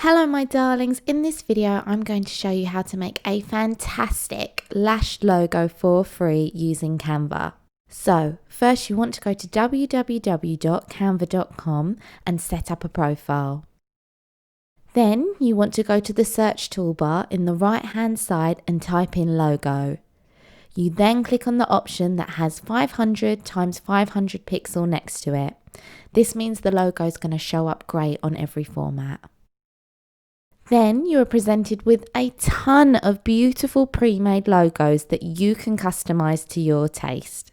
Hello my darlings, in this video I'm going to show you how to make a fantastic Lash logo for free using Canva. So first you want to go to www.canva.com and set up a profile. Then you want to go to the search toolbar in the right hand side and type in logo. You then click on the option that has 500 times 500 pixel next to it. This means the logo is going to show up great on every format. Then you are presented with a ton of beautiful pre-made logos that you can customize to your taste.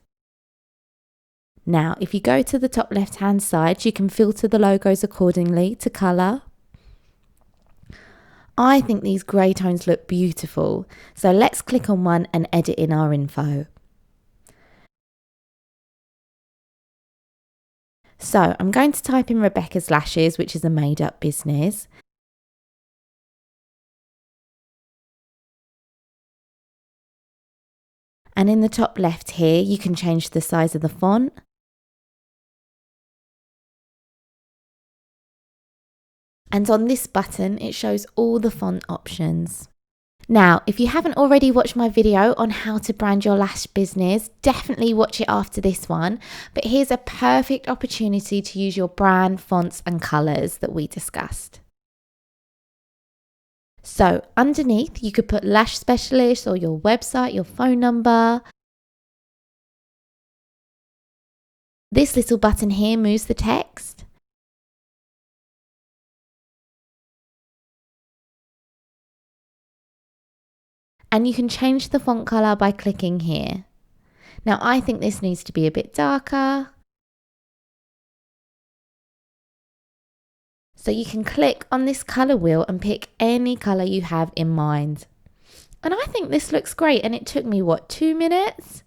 Now, if you go to the top left hand side, you can filter the logos accordingly to color. I think these grey tones look beautiful, so let's click on one and edit in our info. So I'm going to type in Rebecca's Lashes, which is a made-up business. And in the top left here, you can change the size of the font. And on this button, it shows all the font options. Now, if you haven't already watched my video on how to brand your lash business, definitely watch it after this one. But here's a perfect opportunity to use your brand, fonts and colours that we discussed. So underneath, you could put lash specialist or your website, your phone number. This little button here moves the text. And you can change the font color by clicking here. Now I think this needs to be a bit darker. So you can click on this color wheel and pick any color you have in mind. And I think this looks great, and it took me, 2 minutes?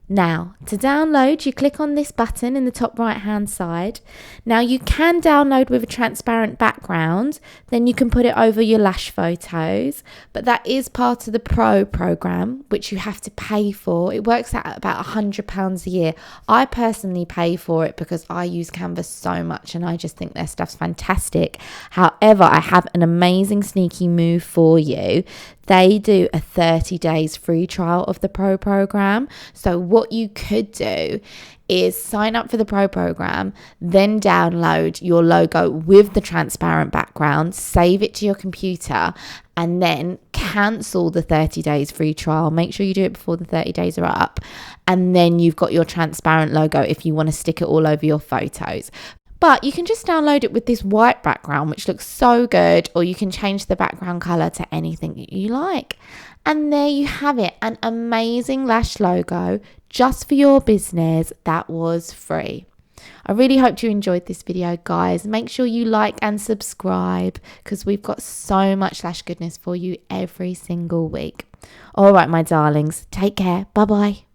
Now, to download, you click on this button in the top right hand side. Now you can download with a transparent background, then you can put it over your lash photos, but that is part of the Pro program, which you have to pay for. It works out at about £100 a year. I personally pay for it because I use Canva so much and I just think their stuff's fantastic. However, I have an amazing sneaky move for you. They do a 30 days free trial of the Pro program. So what you could do is sign up for the Pro program, then download your logo with the transparent background, save it to your computer, and then cancel the 30 days free trial. Make sure you do it before the 30 days are up. And then you've got your transparent logo if you want to stick it all over your photos. But you can just download it with this white background, which looks so good, or you can change the background color to anything that you like. And there you have it, an amazing lash logo just for your business that was free. I really hope you enjoyed this video, guys. Make sure you like and subscribe because we've got so much lash goodness for you every single week. All right, my darlings, take care. Bye-bye.